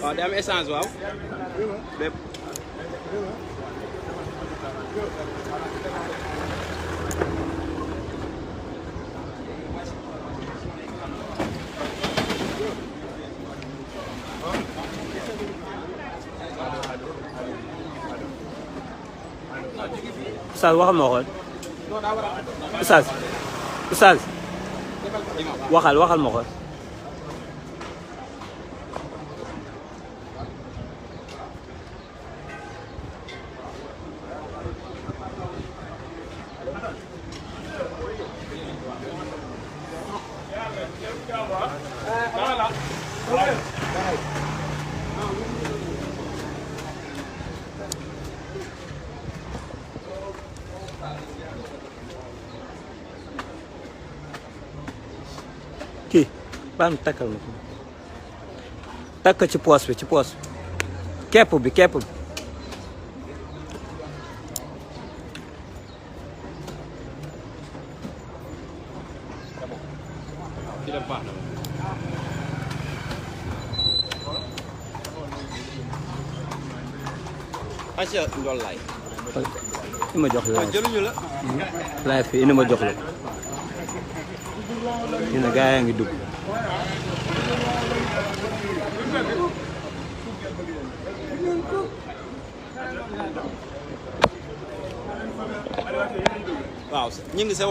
waaw day am essence waaw bépp Oustaz waxal ma xool Oustaz waxal ma xool kii baa mu takkal ma ko takk ci poos bi kepp bi aca ndool laay i ma jox la jëluñu la laay fi indi ma jox la dina gaa yaa ngi dugg waaw ñu ngi sa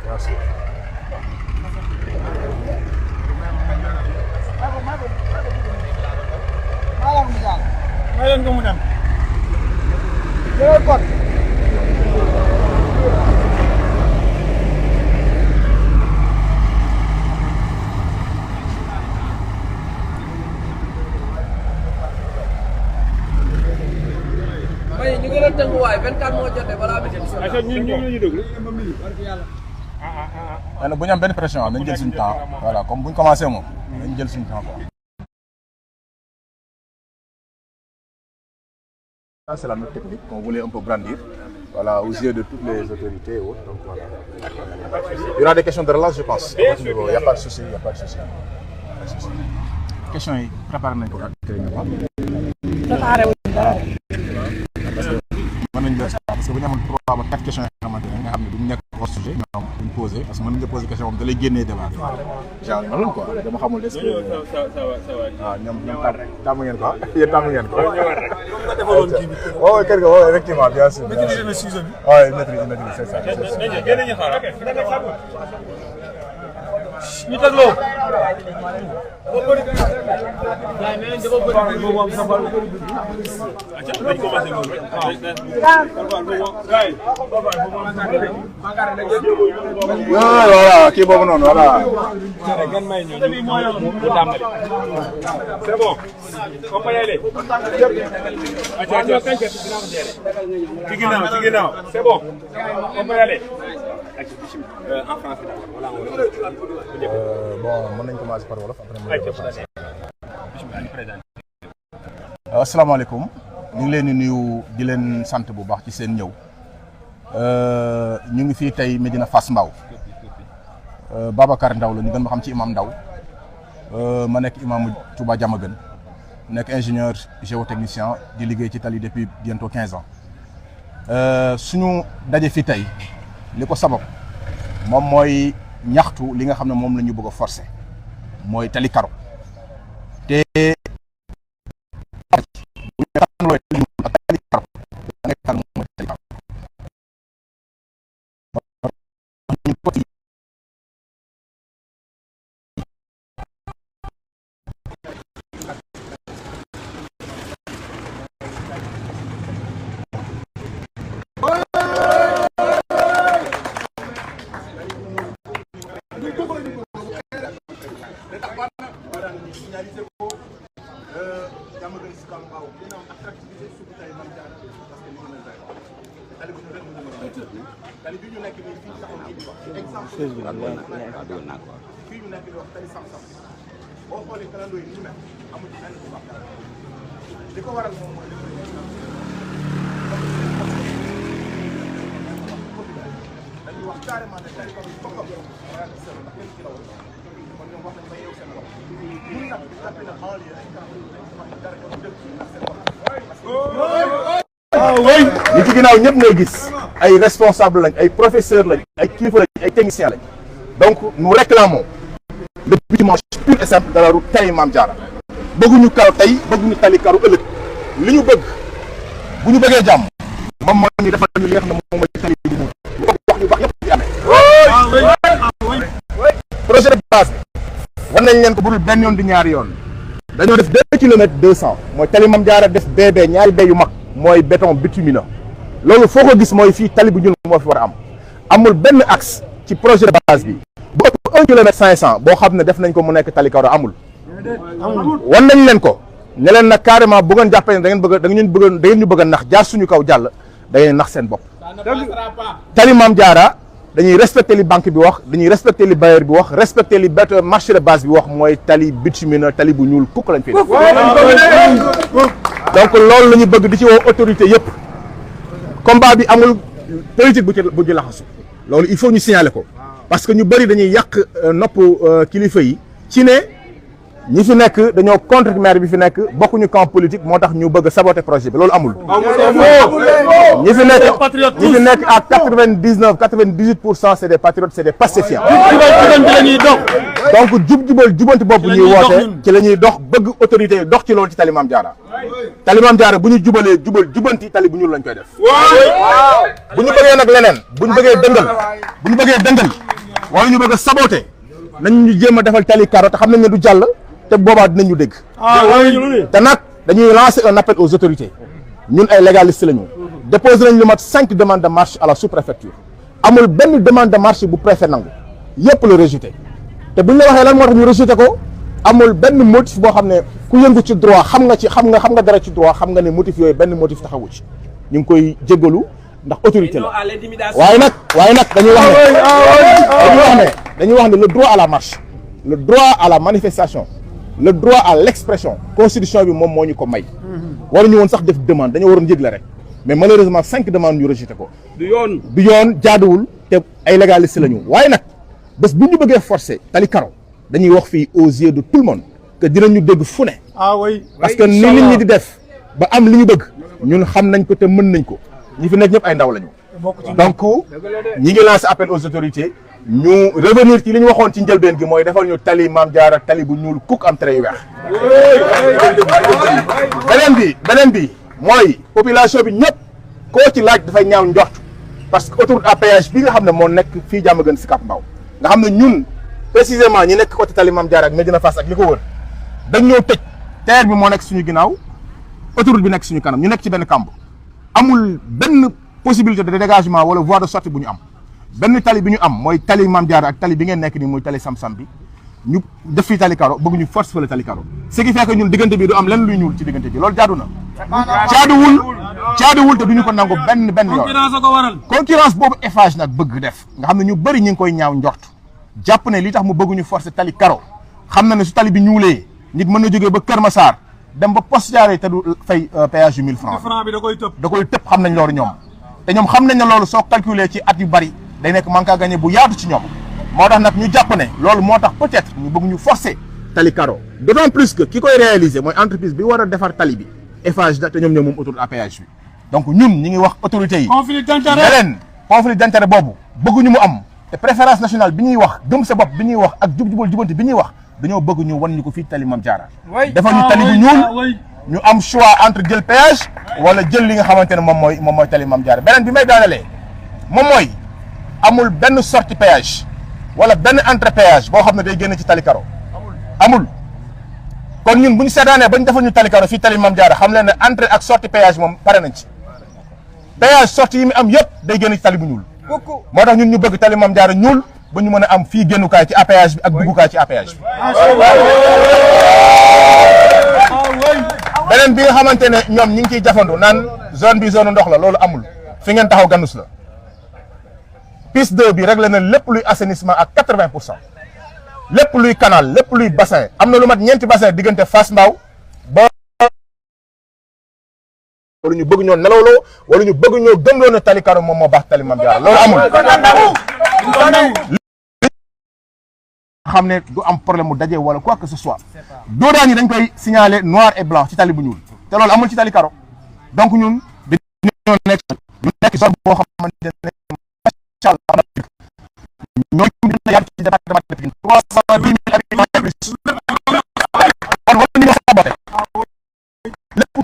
Merci. may leen ko mu dem jëlal pot may ñu gën a tënkuwaay 24 moo jotee balaa bi ñu déglu bu ñu am benn pression nañ jël suñu temps voilà comme bu ñu commencé moom nañ jël suñu temps quoi. Ça, c'est la note technique qu'on voulait un peu brandir, voilà, aux yeux de toutes les autorités et autres. Donc, voilà. Il y aura des questions de relance, je pense. Il n'y a pas de souci, il n'y a pas de souci. Question yi préparé nañ ko ak préparé wuñ dara. Mën nañ la parce que bu ñu amoon 3 ba 4 questions yoo xamante ne nga xam ne duñ nekk hors sujet ñoom duñ posé parce que mën nañ la posé question moom da lay génnee débat genre noonu la quoi dama xamul est-ce que waaw ñoom tàmm ngeen ko yéen tàmm ngeen ko waaw kër ga waaw effectivement bien sûr maîtriser le sujet bi waaw maîtriser c'est ça ñu tegloo voilà kii boobu noonu voilà c'est bon on peut y aller ci ginnaaw c'est bon on peut y aller en français bon mën nañ commencer par wolof après asalaamaaleykum ñu ngi leen di nuyu di leen sant bu baax ci seen ñëw ñu ngi fii tey Médina Fass Mbao Babacar Ndaw la ñu gën ma xam ci imam Ndaw ma nekk imam Touba Diamaguène nekk ingénieur géotechnicien di liggéey ci tali depuis bientôt 15 ans suñu daje fi tey li ko sabab moom mooy ñaxtu li nga xam ne moom la ñu bëgg a forcer mooy tali karo te tali bi ñu nekk nii fii taxaw nii di wax exemple fii ñu nekk di wax tey sam-sam boo xoolee calendrier yi ñu nekk amul ci benn bu baax li ko waral moom mooy dañuy wax carrément ne tali Karo bokkam ndax kenn ci rawal kon ñoom wax nañ ba yeew seen loxo ñun nag ñu jàppee na banlieue dañ dara ñoo dëkk ndax seen bopp ñi ci ginnaaw ñëpp ngay gis ay responsable lañ ay professeur lañ ay kilifa lañ ay technicien lañ donc nous réclamons le dimanche pur et simple de la route tali Mame Diarra bëgguñu Karo tey bëgguñu tali Karo ëllëg li ñu bëgg bu ñu bëggee jàmm moom mooy ñu defal ñu li nga xam ne moom mooy tali bi ñu wax ñu baax yëpp di amee projet de base war nañ leen ko budul benn yoon di ñaari yoon dañoo def 2 kilomètres 200 mooy tali Mame Diarra def BB ñaari bay yu mag mooy béton bitumineux loolu foo ko gis mooy fii tali bu ñuul moo fi war a am amul benn axe ci projet de base bi bu ëpp 1 kilomètre 500 boo xam ne def nañ ko mu nekk tali Karo amul wan nañ leen ko ne leen nag carrément bu ngeen jàppee ne da ngeen ñu bëgg a nax jaar suñu kaw jàll da ngeen nax seen bopp tali Mame Diarra dañuy respecter li banque bi wax dañuy respecter li bailleur bi wax respecter li marché de base bi wax mooy tali bitumineux tali bu ñuul kukk lañ fi def donc loolu la ñu bëgg di ci woo autorité yëpp combat bi amul politique bu ci laxasu loolu il faut ñu signaler ko parce que ñu bëri dañuy yàq nopp kilifa yi ci ne ñi fi nekk dañoo contre maire bi fi nekk bokkuñu camp politique moo tax ñu bëgg a saboter projet bi loolu amul. ñi fi nekk à 98% c'est des patriotes c'est des pacifiants. donc jubanti bopp ñuy woote ci la ñuy dox bëgg autorité yi dox ci loolu ci tali Mame Diarra. tali Mame Diarra bu ñu jubalee jubanti tali bu ñuul lañ koy def. bu ñu bëggee nag leneen bu ñu bëggee dëngal wala ñu bëgg a saboter nañ ñu jéem a defal tali Karo te xam nañ ne du jàll. te boobaa dinañu dégg te nag dañuy lancer un appel aux autorités ñun ay légalistes lañu déposé nañ lu mat 5 demandes de marche à la sous-préfecture amul benn demande de marche bu préfet nangu yëpp la rejeté te buñ la waxee lan moo tax ñu rejeté ko amul benn motif boo xam ne ku yëngu ci droit xam nga dara ci droit xam nga ne motif yooyu benn motif taxawu ci ñu ngi koy jéggalu ndax autorité la waaye nag dañuy wax ne le droit à la marche le droit à la manifestation le droit à l'expression constitution bi moom moo ñu ko may waruñu woon sax def demande dañoo waroon yëgle rek mais malheureusement 5 demandes ñu rejeté ko du yoon jaaduwul te ay légalistes lañu waaye nag bés bu ñu bëggee forcer tali Karo dañuy wax fii aux yeux de tout le monde que dinañu dégg fu ne parce que ni nit ñi di def ba am li ñu bëgg ñun xam nañ ko te mën nañ ko ñi fi nekk ñëpp ay ndaw lañu donc ñi ngi lancé appel aux autorités ñu revenir ci li ñu waxoon ci njëlbeen gi mooy defal ñu tali Mame Diarra tali bu ñuul kuk am trait yu weex beneen bi mooy population bi ñëpp koo ci laaj dafay ñaaw njort parce que autoroute à péage bi nga xam ne moo nekk fii Diamaguène Sicap Mbao nga xam ne ñun précisément ñi nekk côté tali Mame Diarra ak Médina Fass ak li ko wër dañ ñoo tëj terre bi moo nekk suñu ginnaaw autoroute bi nekk suñu kanam ñu nekk ci benn kamb amul benn possibilité de dégagement wala voie de sortie bu ñu am benn tali bi ñu am mooy tali Mame Diarra ak tali bi ngeen nekk nii muy tali Sam-Sam bi ñu def fii tali Karo bëgg ñu force fële tali Karo ce qui fait que ñun diggante bi du am lenn luy ñuul ci diggante bi loolu jaadu na jaaduwul te duñu ko nangu benn yoon concurrence boobu Eiffage nag bëgg def nga xam ne ñu bëri ñu ngi koy ñaaw njort jàpp ne li tax mu bëgg ñu forcer tali Karo xam na ne su tali bi ñuulee nit mën na jógee ba Kër Massar dem ba Poste Thiaroye te du fay péage yu 1000 francs da koy tëb xam nañ loolu ñoom te ñoom xam nañ ne loolu soo calculer ci at yu bari day nekk manque à gagner bu yaatu ci ñoom moo tax nag ñu jàpp ne loolu moo tax peut-être ñu bëgg ñu forcer tali Karo d'autant plus que ki koy réaliser mooy entreprise bi war a defar tali bi Eiffage da te ñoom moom autoroute à péage bi donc ñun ñi ngi wax autorités yi conflit d'intérêt boobu bëgguñu mu am te préférence nationale bi ñuy wax gëm sa bopp bi ñuy wax ak jub-jubal jubanti bi ñuy wax dañoo bëgg ñu wan ñu ko fii tali Mame Diarra defal ñu tali bu ñuul ñu am choix entre jël péage wala jël li nga xamante ne moom mooy tali Mame Diarra beneen bi may daanalee moom mooy amul benn sortie péage wala benn entrée péage boo xam ne day génn ci tali Karo amul kon ñun bu ñu seetaanee ba ñu defal ñu tali Karo fii tali Mame Diarra xam leen ne entrée ak sortie péage moom pare nañ ci péage sortie yi mu am yëpp day génn ci tali bu ñuul moo tax ñun ñu bëgg tali Mame Diarra ñuul ba ñu mën a am fii génnukaay ci APH bi ak duggukaay ci APH bi beneen bi nga xamante ne ñoom ñi ngi ciy jafandu naan zone bi zone ndox la loolu amul fi ngeen taxaw Gannous la piste 2 bi réglé na lépp luy assainissement ak 80%. lépp luy canal lépp luy bassin am na lu mat ñeenti bassin diggante Fass Mbao ba wala ñu bëgg ñoo nelawloo wala ñu bëgg ñoo gëmloo ne tali karo moom moo baax tali Mame Diarra loolu amul xam ne du am problème mu daje wala quoi que ce soit doodaan yi dañ koy signaler noir et blanc ci tali bu ñuul te loolu amul ci tali karo donc ñun dañoo nekk zone boo xamante ne macha allah ñooñu dina yàgg ci département de Pikine 310 000 habitants kon war nañu saboté lépp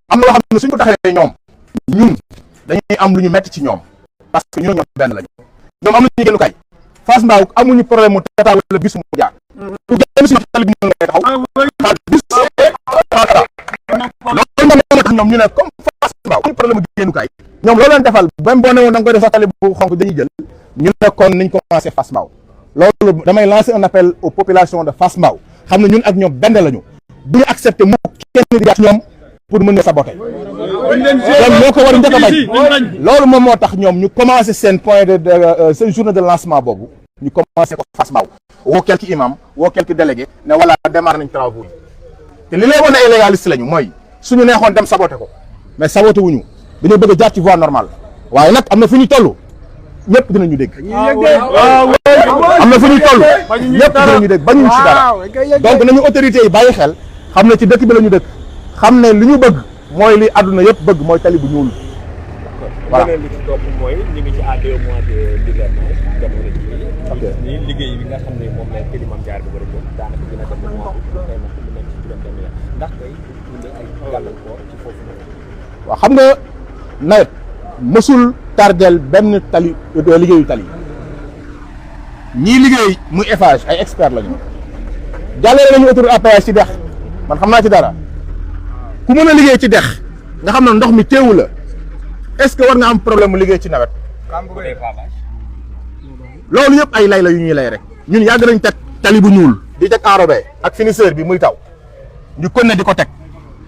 am na loo xam ne suñ ko taxee ñoom ñun dañuy am lu ñu metti ci ñoom parce que ñoo ñoom benn lañu ñoom am nañu génnukaay Fass Mbao amuñu problème mu tata wala bis mu jaar du génn si tali bi ñu ngay taxaw bis loolu moo tax ñoom ñu ne comme Fass Mbao amuñu problème mu génnukaay ñoom loolu leen defal même boo ne woon da nga koy def sax tali bu xonk dañuy jël ñu ne kon niñ commencé Fass Mbao loolu damay lancer un appel aux populations de Fass Mbao xam ne ñun ak ñoom benn lañu bu ñu accepté mu kenn di jaar ci ñoom pour mën a saboter loolu moo ko war a njëkk a bañ loolu moom moo tax ñoom ñu commencé seen point de seen journée de lancement boobu ñu commencé ko Fass Mbao woo quelques imams woo quelques délégués ne voilà démarré nañ travaux yi te li lay wane ay légaliste lañu mooy suñu neexoon dem saboter ko mais saboter wuñu dañoo bëgg a jaar ci voie normale waaye nag am na fu ñu toll ñëpp dinañu dégg am na fu ñu toll ñëpp dinañu dégg bañuñ ci dara donc nañu autorités yi bàyyi xel xam ne ci dëkk bi la ñu dëkk xam ne li ñu bëgg mooy li àdduna yëpp bëgg mooy tali bu ñuul. voilà leneen li ci topp mooy ñu ngi ci à 2 mois de l'hivernage jamono ji. ok nii liggéey bi nga xam ne moom la tali Mame Diarra bi war a jëm daanaka dina dem ba mois août tey nag mu nekk ci juróom-benn weer ndax tey indi ay gàllankoor ci foofu noonu. waaw xam nga nawet mësul tardel benn tali liggéeyu tali ñii liggéey muy Eiffage ay experts lañu jàllale nañu autoroute à péage ci dex man xam naa ci dara. ku mën a liggéey ci dex nga xam ne ndox mi teewu la est-ce que war nga am problème mu liggéey ci nawet loolu yëpp ay lay la yu ñuy lay rek ñun yàgg nañ teg tali bu ñuul di teg enrobé ak finisseur bi muy taw ñu kon ne di ko teg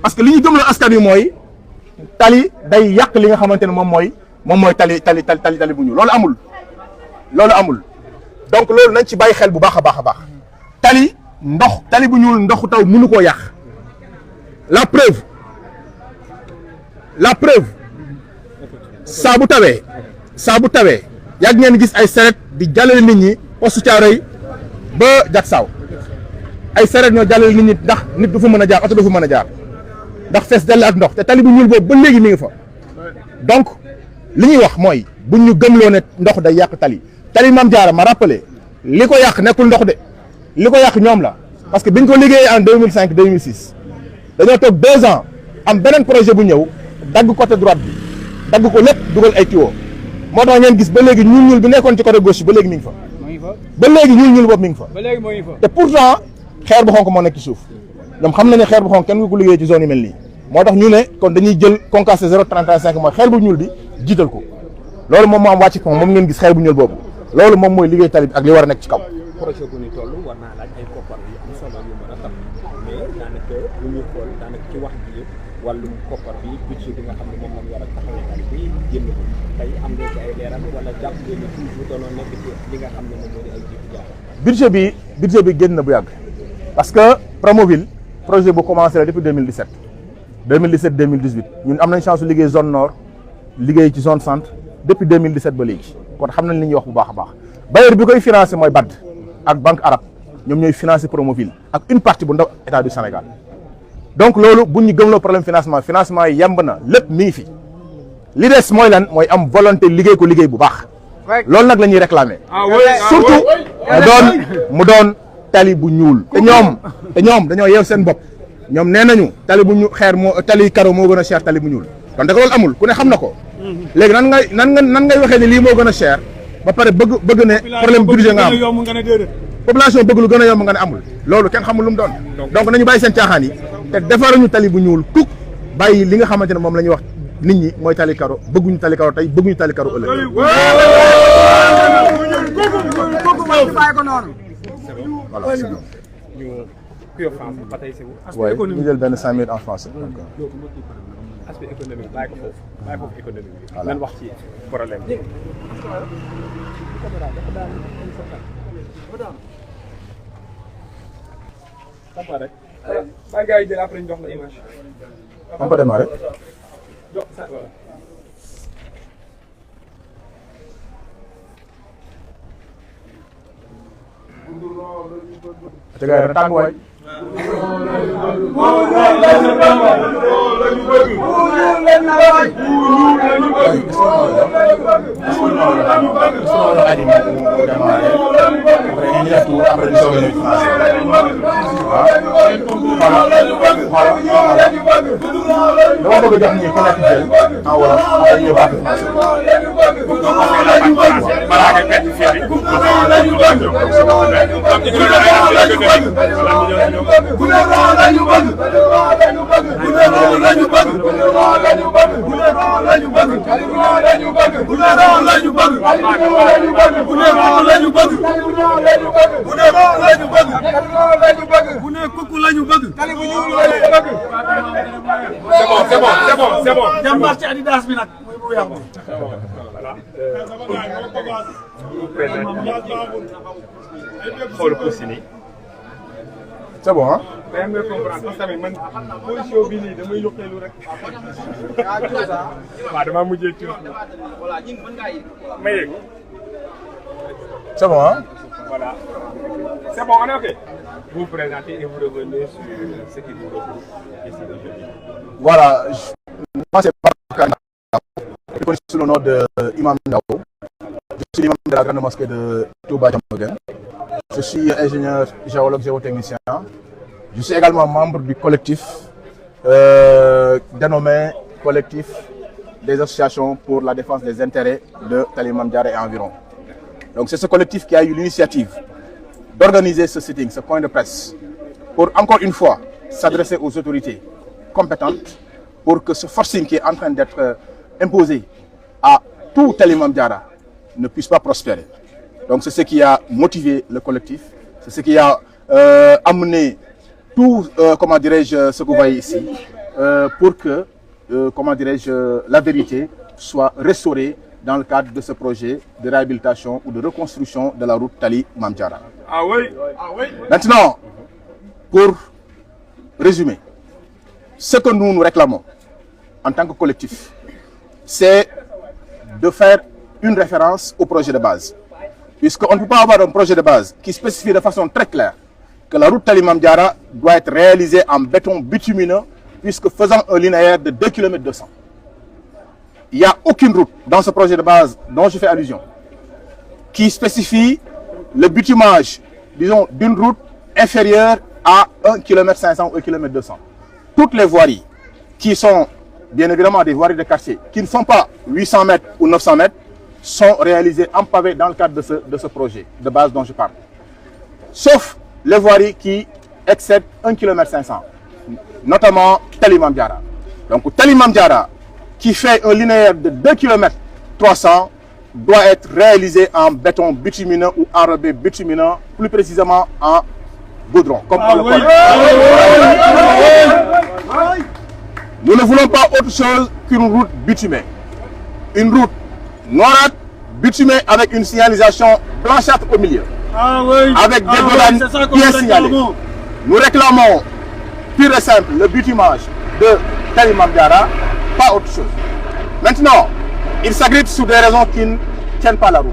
parce que li ñu gëmloo askan wi mooy tali day yàq li nga xamante ne moom mooy tali bu ñuul loolu amul donc loolu nañ ci bàyyi xel bu baax a baax a baax tali bu ñuul ndoxu taw mënu koo yàq la preuve saa bu tawee yàgg ngeen gis ay saret di jàllale nit ñi postu Caaroy ba Jaksaaw ay saret ñoo jàllale nit ñi ndax nit du fa mën a jaar oto du fa mën a jaar ndax fees dell ak ndox te tali bu ñuul boobu ba léegi mi ngi fa donc li ñuy wax mooy buñ ñu gëmloo ne ndox day yàq tali Mame Diarra ma rappelé li ko yàq nekkul ndox de li ko yàq ñoom la parce que biñ ko liggéeyee en 2005 2006 dañoo toog 2 ans am beneen projet bu ñëw dagg côté droite bi dagg ko lépp dugal ay tuyaux moo tax ngeen gis ba léegi ñuul bi nekkoon ci côté gauche bi ba léegi mi ngi fa. ba léegi ñuul boobu mi ngi fa. te pourtant xeer bu xonk moo nekk ci suuf ñoom xam nañu ne xeer bu xonk kenn ku ko liggéey ci zone yu mel nii moo tax ñu ne kon dañuy jël concassé 0,35 mooy xeer bu ñuul bi jiital ko loolu moom moo am wàcc ko moom ngeen gis xeer bu ñuul boobu loolu moom mooy liggéey tali bi ak li war a nekk ci kaw. projet bu ñu toll war naa laaj ay koppar yu am solo yu mën a tax mais daanaka lu ñu xool daanaka ci wax ji yëpp wàllum koppar bi budget bi nga xam ne moom lañ war a taxawee tali bi génn ko tey am nga ci ay leeral wala jàpp ngeen ne toujours doonoo nekk ci li nga xam ne moom moo di ay jiitu jaar. budget bi génn na bu yàgg parce que Promoville projet bu commencé la depuis 2017 2018 ñun am nañ chance su liggéey zone nord liggéey ci zone centre depuis 2017 ba léegi kon xam nañ li ñuy wax bu baax a baax bailleur bi koy financé mooy BAD ak banque arabe ñoom ñooy financé Promoville ak une partie bu ndaw état du Sénégal donc loolu bu ñu gëmloo problème financement yi yemb na lépp mi ngi fi li des mooy lan mooy am volonté liggéey ko liggéey bu baax loolu nag la ñuy réclamer surtout mu doon tali bu ñuul te ñoom dañoo yeew seen bopp ñoom nee nañu tali bu ñu tali karo moo gën a cher tali bu ñuul kon da ko loolu amul ku ne xam na ko léegi nan ngay waxee ni lii moo gën a cher ba pare bëgg ne problème budget nga am population bëgg lu gën a yomb nga ne amul loolu kenn xamul lu mu doon donc nañu bàyyi seen caaxaan yi te defaruñu tali bu ñuul kuk bàyyi li nga xamante ne moom la ñuy wax nit ñi mooy tali karo bëgguñu tali karo tey bëgguñu tali karo ëllëg voilà c'est bon. Ouais, ñu jël benn 5 minutes en français. Aspect économique bàyyi ko foofu économique bi. Nan wax ci problème bi. On peut démarrer. Tegaay tàng waay. dama bëgg a jox ñi ku nekk jël en wolof ay yóbbaat c'est bon. jàmbaar ci Adidas bi nag muy bu yàqu. xool ko si nii. c'est bon ah. mais nga comprendre parce que man position bi nii damay yokkeelu rek. waaw damaa mujjee tuuti. ma yegg. c'est bon ah. Voilà. C'est bon, on est OK. Vous vous présentez et vous revenez sur ce qui vous regroupe ici aujourd'hui. Voilà, moi c'est Babacar Ndao, je connais sous le nom de Imam Ndao. Je suis l'imam de la grande mosquée de Touba Diamaguène. Je suis ingénieur géologue géotechnicien. Je suis également membre du collectif dénommé Collectif des associations pour la défense des intérêts de Tali Mame Diarra et environ. Donc c'est ce collectif qui a eu l'initiative d'organiser ce sitting, ce point de presse, pour encore une fois s'adresser aux autorités compétentes pour que ce forcing qui est en train d'être imposé à tout Tali Mame Diarra ne puisse pas prospérer. Donc c'est ce qui a motivé le collectif, c'est ce qui a amené tout, comment dirais-je, ce que vous voyez ici, pour que, comment dirais-je, la vérité soit restaurée dans le cadre de ce projet de réhabilitation ou de reconstruction de la route Tali Mame Diarra. Ah oui, Maintenant, pour résumer, ce que nous réclamons en tant que collectif, c'est de faire une référence au projet de base. Puisqu'on ne peut pas avoir un projet de base qui spécifie de façon très claire que la route Tali Mame Diarra doit être réalisée en béton bitumineux, puisque faisant un linéaire de 2 km 200. Il n'y a aucune route dans ce projet de base dont je fais allusion qui spécifie le bitumage, disons, d'une route inférieure à 1 km 500 ou 1 km 200. Toutes les voiries qui sont bien évidemment des voiries de quartier, qui ne font pas 800 mètres ou 900 mètres, sont réalisées en pavé dans le cadre de ce projet de base dont je parle. Sauf les voiries qui excèdent 1 km 500, notamment Tali Mame Diarra. Donc Tali Mame Diarra, qui fait un linéaire de 2 km 300, doit être réalisé en béton bitumineux ou enrobé bitumineux, plus précisément en goudron, comme on le connaît. Nous ne voulons pas autre chose qu'une route bitumée. Une route noirâtre, bitumée avec une signalisation blanchâtre au milieu. Avec des domaines bien signalés. Nous réclamons, pur et simple, le bitumage de Tali Mame Diarra, pas autre chose. Maintenant, ils s'agrippent sur des raisons qui ne tiennent pas la route.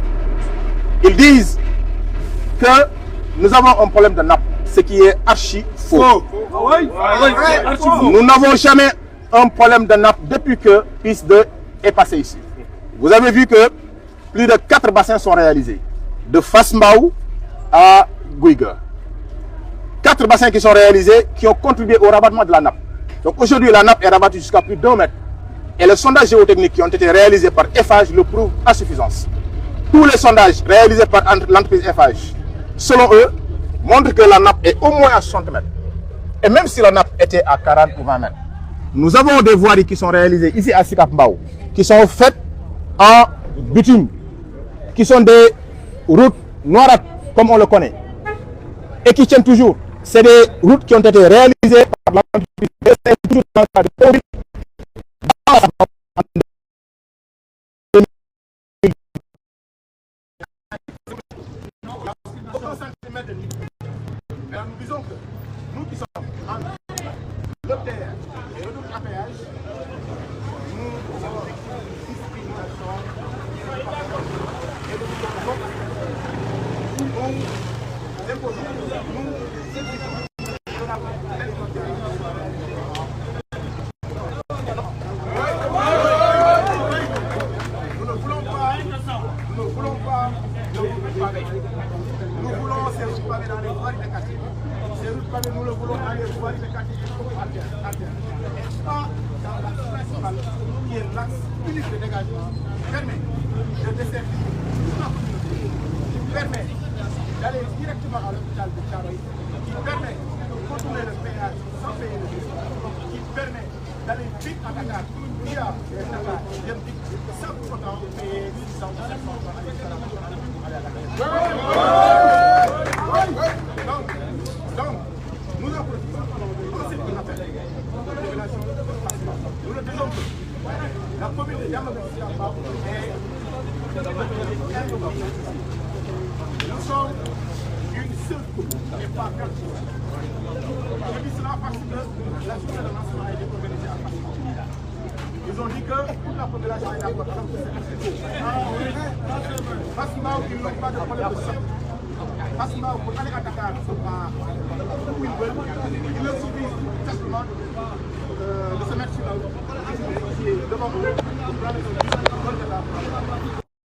Ils disent que nous avons un problème de nappe, ce qui est archi faux. Nous n'avons jamais un problème de nappe depuis que piste 2 est passé ici. Vous avez vu que plus de 4 bassins sont réalisés. De Fass Mbao à Gouiga. 4 bassins qui sont réalisés, qui ont contribué au rabattement de la nappe. Donc aujourd'hui, la nappe est rabattue jusqu'à plus d'1 mètre. Et les sondages géotechniques qui ont été réalisés par Eiffage le prouvent à suffisance. Tous les sondages réalisés par l'entreprise Eiffage, selon eux, montrent que la nappe est au moins à 60 mètres. Et même si la nappe était à 40 ou 20 mètres, nous avons des voiries qui sont réalisées ici à Sicap Mbao, qui sont faites en bitume, qui sont des routes noirâtres, comme on le connaît, et qui tiennent toujours. C'est des routes qui ont été réalisées par l'entreprise, toujours dans le cadre de nous disons que nous qui sommes entre le terre et le à péage, nous avons une discrimination et nous imposons, nous exigeons de la nous ne voulons pas de routes pavées. Nous voulons ces routes pavées dans les voiries des quartiers. Ces routes pavées, nous le voulons dans les voiries des quartiers et pas dans l'axe principal qui est l'axe unique de dégagement qui permet de desservir toute la communauté, qui permet d'aller directement à l'hôpital de Thiaroye, qui permet de contourner le péage sans payer le bus, qui permet d'aller vite à Dakar via Dakar sans pour autant payer 600 ou 700 francs à l'extérieur national pour aller à Dakar. Donc, nous avons aussi qu'on appelle la population de Fass-Mbao. Nous le disons que la commune de Yamoussoukro est nous sommes une seule commune et pas 4 communes. Je dis cela parce que la journée de lancement a été organisée à Fass-Mbao. Ils ont dit que toute la population est d'accord alors que c'est Fass-Mbao, ils n'ont pas de problème de chef. Fass-Mbao, pour aller à Dakar, où ils veulent, il leur suffit simplement de se mettre sur la route qui est devant eux pour prendre le bus de la.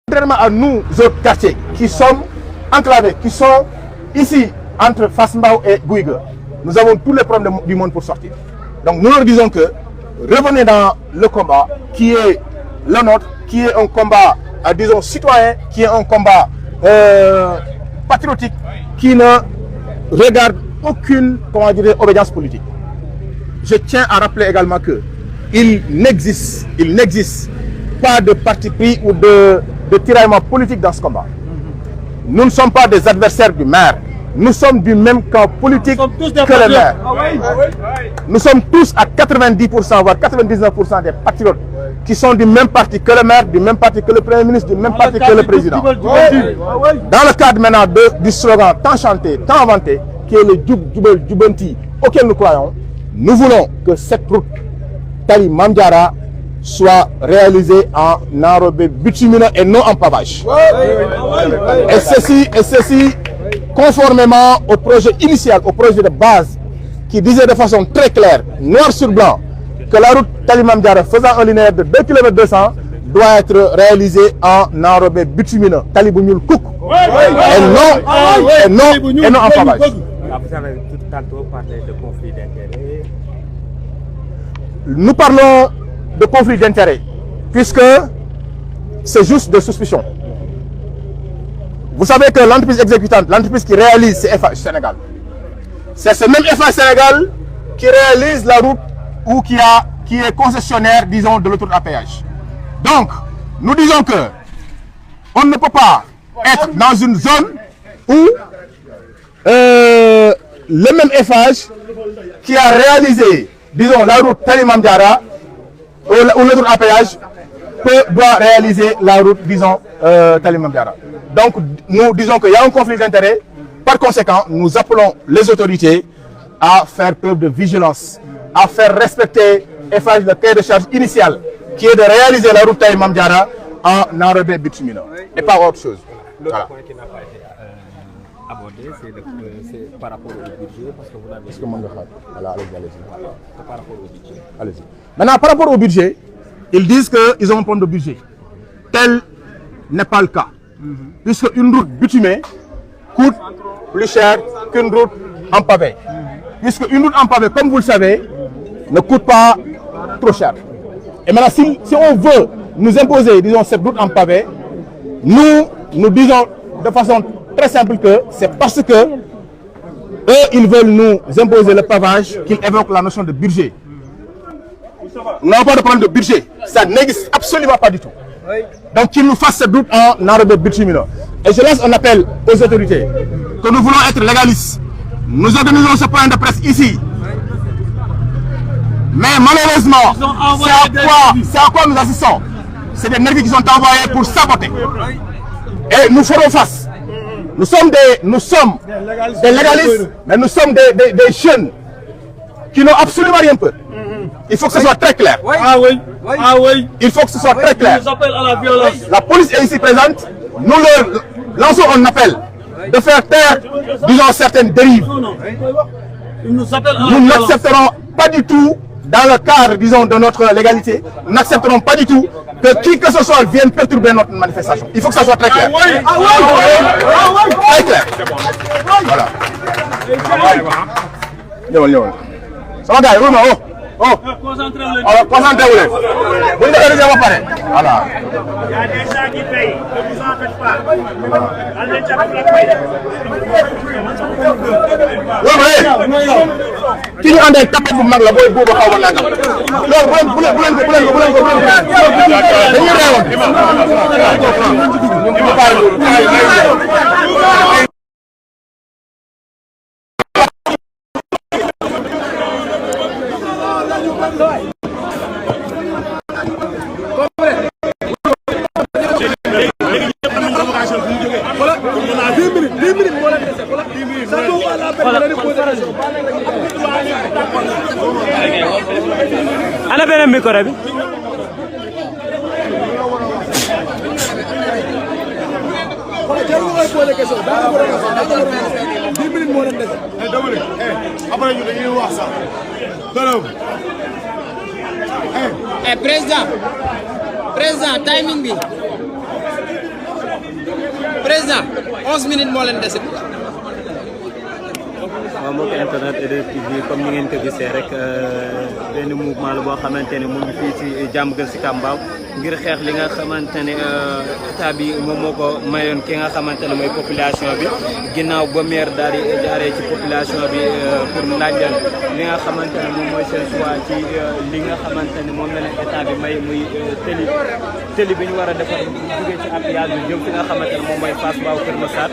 Contrairement à nous autres quartiers qui sommes enclavés, qui sont ici entre Fass-Mbao et Gouiga, nous avons tous les problèmes du monde pour sortir. Donc nous leur disons que revenez dans le combat qui est le nôtre, qui est un combat, disons, citoyen, qui est un combat patriotique, qui ne regarde aucune, comment dire, obédience politique. Je tiens à rappeler également que il n'existe pas de parti pris ou de tiraillement politique dans ce combat. Nous ne sommes pas des adversaires du maire. Nous sommes du même camp politique que le maire. Nous sommes tous à 90%, voire 99% des patriotes qui sont du même parti que le maire, du même parti que le Premier ministre, du même parti que le président. Dans le cadre maintenant du slogan tant chanté, tant vanté, qui est le Djoubel Djoubanti auquel nous croyons, nous voulons que cette route Tali Mame Diarra soit réalisée en enrobé bitumineux et non en pavage. Et ceci conformément au projet initial, au projet de base, qui disait de façon très claire, noir sur blanc, que la route Tali Mame Diarra faisant un linéaire de 2 km 200 doit être réalisée en enrobé bitumineux, Tali bu ñuul kukk, et non en pavage. Vous avez tout tantôt parlé de conflit d'intérêts. Nous parlons de conflit d'intérêts, puisque c'est juste des suspicions. Vous savez que l'entreprise exécutante, l'entreprise qui réalise, c'est Eiffage Sénégal. C'est ce même Eiffage Sénégal qui réalise la route ou qui est concessionnaire, disons, de l'autoroute à péage. Donc, nous disons que on ne peut pas être dans une zone où le même Eiffage qui a réalisé, disons, la route Tali Mame Diarra ou l'autoroute à péage doit réaliser la route, disons, Tali Mame Diarra. Donc, nous disons qu'il y a un conflit d'intérêts. Par conséquent, nous appelons les autorités à faire preuve de vigilance, à faire respecter Eiffage le cahier de charge initial, qui est de réaliser la route Tali Mame Diarra en enrobé bitumineux, et pas autre chose. Voilà. Point qui n'a pas été abordé, c'est par rapport au budget, parce que vous l'avez dit. Voilà, allez-y. Par rapport au budget. Allez-y. Maintenant, par rapport au budget, ils disent qu'ils ont un problème de budget. Tel n'est pas le cas. Puisque une route bitumée coûte plus cher qu'une route en pavé. Puisque une route en pavé, comme vous le savez, ne coûte pas trop cher. Et maintenant, si on veut nous imposer, disons, cette route en pavé, nous disons de façon très simple que c'est parce que eux, ils veulent nous imposer le pavage qu'ils évoquent la notion de budget. Nous n'avons pas de problème de budget. Ça n'existe absolument pas du tout. Donc qu'ils nous fassent cette route en enrobé bitumineux. Et je lance un appel aux autorités que nous voulons être légalistes. Nous organisons ce point de presse ici. Mais malheureusement, c'est à quoi nous assistons. C'est des nervis qui sont envoyés pour saboter. Et nous ferons face. Nous sommes des légalistes, mais nous sommes des jeunes qui n'ont absolument rien peur. Il faut que ce soit très clair. Il faut que ce soit très clair. La police est ici présente. Nous leur lançons un appel de faire taire, disons, certaines dérives. Nous n'accepterons pas du tout, dans le cadre, disons, de notre légalité, nous n'accepterons pas du tout que qui que ce soit vienne perturber notre manifestation. Il faut que ça soit très clair. Très clair. Voilà. Ça va, gars, concentrez-vous. Vous ne devez pas parler. Voilà. Il y a des gens qui payent, ne vous en faites pas. Ki ñu ànd ak tapet bu mag la booy boobu xaw ma nangam loolu bu leen ko dañuy reewoon ana beneen micro bi président timing bi président 11 minutes moo leen dese. waaw mbokk internet EDTV comme ni ngeen ko gisee rek benn mouvement la boo xamante ne mu ngi fii ci Diamaguène Sicap Mbao ngir xeex li nga xamante ne état bi moom moo ko mayoon ki nga xamante ne mooy population bi ginnaaw ba maire daal di jaaree ci population bi pour laaj leen li nga xamante ne moom mooy seen choix ci li nga xamante ne moom la leen état bi may muy tëli bi ñu war a defar jógee ci appuyage bi jëm fi nga xamante ne moom mooy Fass Mbao Kër Massar.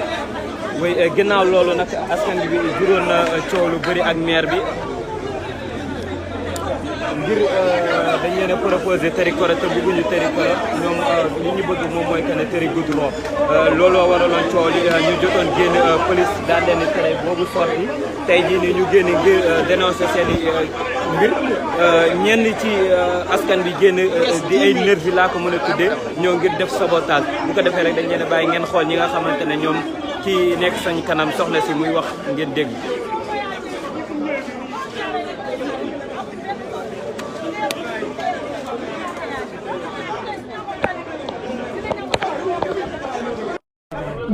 oui ginnaaw loolu nag askan bi juróon na coow lu bëri ak maire bi ngir dañ leen a proposé Téricoro te bëgguñu Téricoro ñoom li ñu bëgg moom mooy que ne Téré goudron looloo waraloon coow li ñu jotoon génn police daal leen tere boobu sorti tey jii nii ñu génn ngir dénoncer seen i mbir ñenn ci askan bi génn di ay nervi laa ko mën a tuddee ñoo ngir def sabotage bu ko defee rek dañ leen a bàyyi ngeen xool ñi nga xamante ne ñoom ci nekk sañ kanam soxna si muy wax ngeen dégg.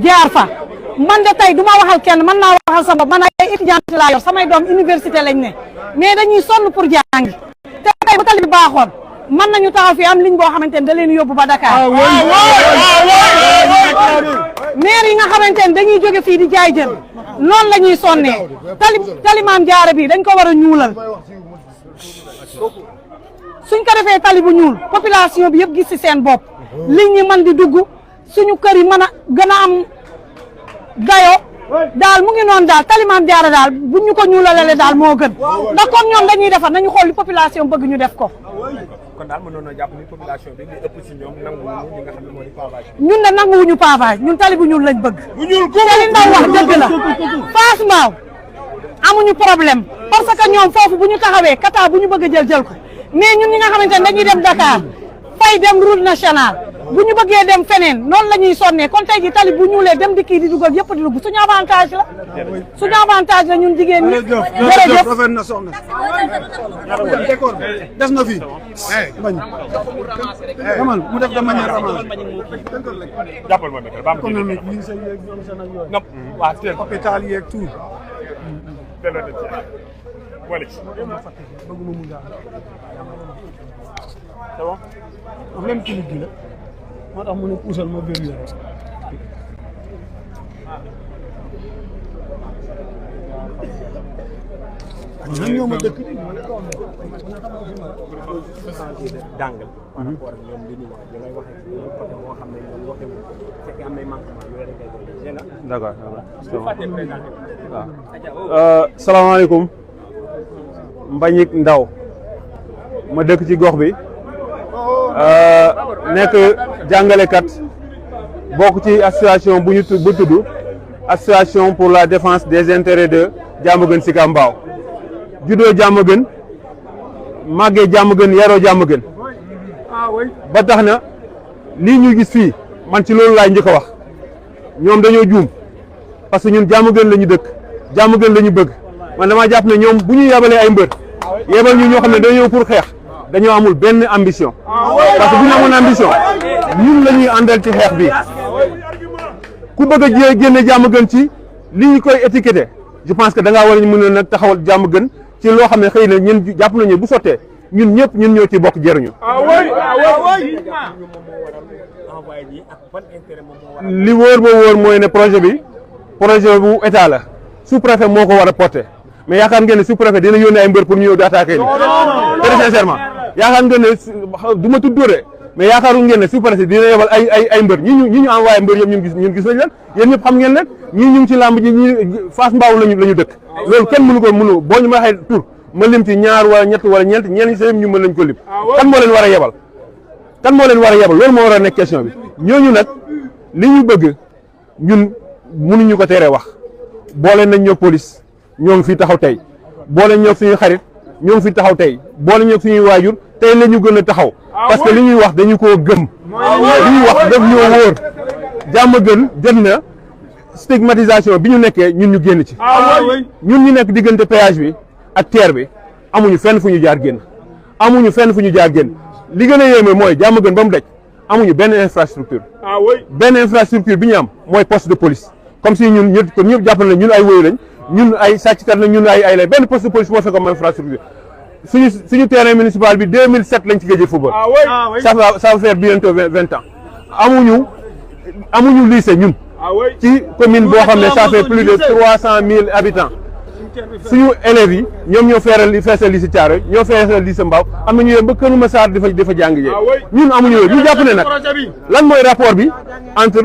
jaar fa man de tey du ma waxal kenn mën naa waxal sama bopp man ay étudiant laa yor samay doom université lañ ne mais dañuy sonn pour jàngi te tey bu tali bi baaxoon mën nañu taxaw fi am ligne boo xamante ne da leen yóbbu ba Dakar. maire yi nga xamante ne dañuy jóge fii di jaay jën noonu la ñuy sonnee tali Maam Jaara bi dañ ko war a ñuulal suñ ko defee tali bu ñuul population bi yëpp gis ci seen bopp ligne yi mën di dugg suñu kër yi mën a gën a am dayo daal mu ngi noonu daal tali Maam Jaara daal buñ ñu ko ñuulalale daal moo gën ndax comme ñoom dañuy defar nañu xool li population bëgg ñu def ko. kon daal mënoon na jàpp ni population bi li ëpp ci ñoom nanguwuñu li nga xam ne moo di pavage. ñun de nanguwuñu pavage ñun tali bu ñuul lañ bëgg. bu ñuul ko li ndaw wax dëgg la Fass Mbao amuñu problème parce que ñoom foofu bu ñu taxawee kata bu ñu bëgg a jël ko mais ñun ñi nga xamante ne dañuy dem Dakar fay dem route nationale bu ñu bëggee dem feneen noonu la ñuy sonnee kon tey ji tali bu ñuulee dem di kii di dugg ak yëpp di dugg suñu avantage la ñun jigéen ñi. jërëjëf rafet na soxna décor des na fi bañ xamal mu def de manière ramasse jàppal ma micro ba am économique li sa yeeg ñoom sa nag yooyu nopp waa teel hôpital yeeg tout delloo de wala ci bëgguma mu daal c'est bon même clip gi la moo tax mu ne puusal ma verrouillé rek ñun ñoo ma dëkk di ma ne ko jàngal par rapport ak ñoom li ñu wax da ngay wax côté moo xam ne ñoom waxee wu fekk am nay manquement yooyu rek ngay doon d'accord waaw salaamaaleykum Mbagnick Ndaw ma dëkk ci gox bi nekk jàngalekat bokk ci association bu tudd association pour la défense des intérêts de Diamaguène Sicap Mbao juddoo Diamaguène màggee Diamaguène yaroo Diamaguène ba tax na lii ñuy gis fii man ci loolu laay njëkk a wax ñoom dañoo juum parce que ñun Diamaguène la ñu dëkk Diamaguène la ñu bëgg man damaa jàpp ne ñoom bu ñu yabalee ay mbër yebal ñu ñoo xam ne dañoo ñëw pour xeex dañoo amul benn ambition parce que bu ñu amoon ambition ñun la ñuy àndal ci xeex bi ku bëgg a génne Diamaguène ci li ñu koy étiqueté je pense que da ngaa war a mën a nag taxawal Diamaguène ci loo xam ne xëy na ñun jàpp nañu bu sottee ñun ñëpp ñun ñoo ci bokk jëriñu. li wóor ba wóor mooy ne projet bi projet bu état la sous-préfet moo ko war a porter mais yaakaar ngeen ne sous-préfet dina yónnee ay mbër pour ñu ñëw di attaquer ni très sincèrement yaakaar ngeen ne du ma tudd de mais yaakaaru ngeen ne sous-préfet dina yebal ay mbër ñi ñu envoyé mbër yëpp ñun gis nañ leen yéen ñëpp xam ngeen leen ñii ñu ngi ci làmb ji ñi Fass Mbao lañu dëkk loolu kenn mënu boo ñu ma waxee tur ma lim ci ñaar wala ñett wala ñeent ñenn ñi sa ñu mën lañ ko lim kan moo leen war a yebal loolu moo war a nekk question bi ñooñu nag li ñu bëgg ñun mënuñu ko teree wax boole nañ ñoo police ñoo ngi fi taxaw tey boole ñoo suñuy xarit ñoo ngi fi taxaw tey boole ñoo suñuy waajur tey la ñu gën a taxaw parce que li ñuy wax dañu koo gëm li ñuy wax daf ñoo wóor Diamaguène jot na stigmatisation bi ñu nekkee ñun ñu génn ci ñun ñu nekk diggante péage bi ak terre bi amuñu fenn fu ñu jaar génn li gën a yéeme mooy Diamaguène ba mu daj amuñu benn infrastructure bi ñu am mooy poste de police comme si ñun ñëpp jàpp na ñun ay wóyu lañ ñun ay sàcckat lañ ñun ay lay benn poste de police moo fekk comme infrastructure suñu terrain municipal bi 2007 lañ ci gëj football ça va faire bientôt 20 ans amuñu lycée ñun ci commune boo xam ne ça fait plus de 300 000 habitants suñu élèves yi ñoom ñoo feesal lycée Thiaroye ñoo feesal lycée Mbao am na ñu yem ba Kër Massar dafa jàng jee ñun amuñu yooyu ñu jàpp ne nag lan mooy rapport bi entre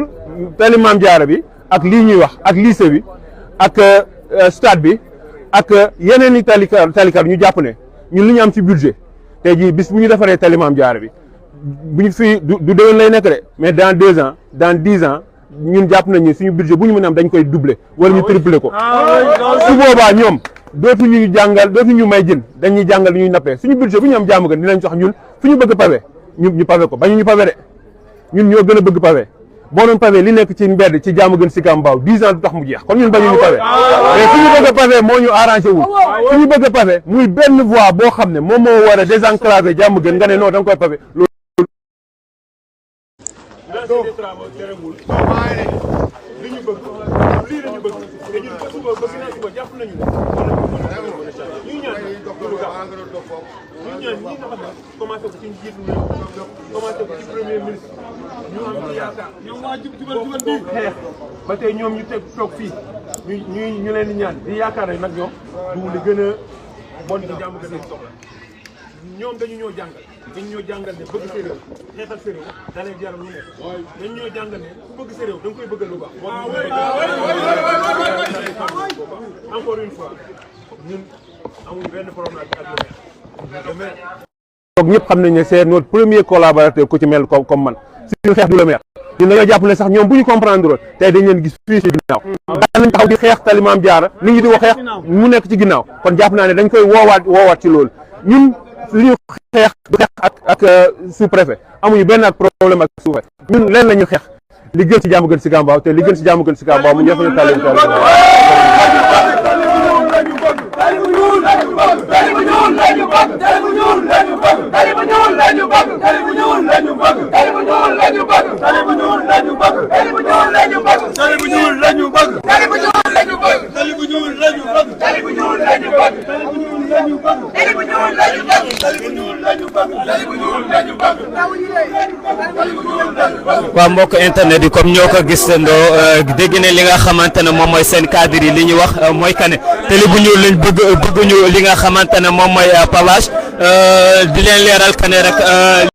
tali Mame Diarra bi ak lii ñuy wax ak lycée bi ak stade bi ak yeneen i talikar ñu jàpp ne ñun li ñu am ci budget tey jii bis bu ñu defaree tali Mame Diarra bi bu ñu fii du déwén lay nekk de mais dans 2 ans dans 10 ans ñun jàpp nañu suñu budget bu ñu mën a am dañ koy doubler wala ñu tripler ko su boobaa ñoom dootuñu jàngal dootuñu may jën dañuy jàngal ñuy nappee suñu budget bu ñu am Diamaguène dinañ jox ñun fu ñu bëgg pavé ñu pavé ko bañu ñu pavé de ñun ñoo gën a bëgg pavé boo doon pavé li nekk ci mbedd ci Diamaguène Sicap Mbao 10 ans du tax mu jeex kon ñun bañu ñu pavé mais fu ñu bëgg a pavé moo ñu arrangé wul fu ñu bëgg a pavé muy benn voie boo xam ne moom moo war a désenclaver Diamaguène nga ne non da nga koy pavé li ñu bëgg lii la ñu bëgg te ñun ba suba ba ginnaaw suba jàpp nañu ne ñu ñaan ñi nga xam ne commencé ko ci njiitu réew commencé ko ci premier ministre ñu am ci yaakaar ñoom waa jubal bi xeex ba tey ñoom ñu teg toog fii ñu leen di ñaan di yaakaar ne nag ñoom du li gën a bon ci jàmm gën a soxla ñoom dañu ñoo jàngal ne bëgg sa réew xeexal sa réew da lay jaral lu nekk dañu ñoo jàngal ne ku bëgg sa réew da nga koy bëggal lu baax encore une fois ñun amuñu benn problème ak le maire donc ñëpp xam nañ ne c'est notre premier collaborateur ku ci mel comme man suñu xeex du le maire ñun dañoo jàpp ne sax ñoom bu ñu comprendre tey dañ leen gis fii ci ginnaaw daan nañ taxaw di xeex tali Mame Diarra nit ñi di ko xeex mu nekk ci ginnaaw kon jàpp naa ne dañ koy woowaat ci loolu ñun li ñu xeex du xeex ak sous-préfet amuñu benn ak problème ak sous-préfet ñun leen la ñu xeex li gën ci jàmm gën si Kambaaw te li gën si jàmm gën si Kambaaw mu ñëw ñu tali waaw mbokk internet yi comme ñoo ko gisandoo dégg ne li nga xamante ne moom mooy seen cadre yi li ñu wax mooy que ne tali bu ñuul lañ bëgguñu li nga xamante ne moom mooy pavage di leen leeral que ne rek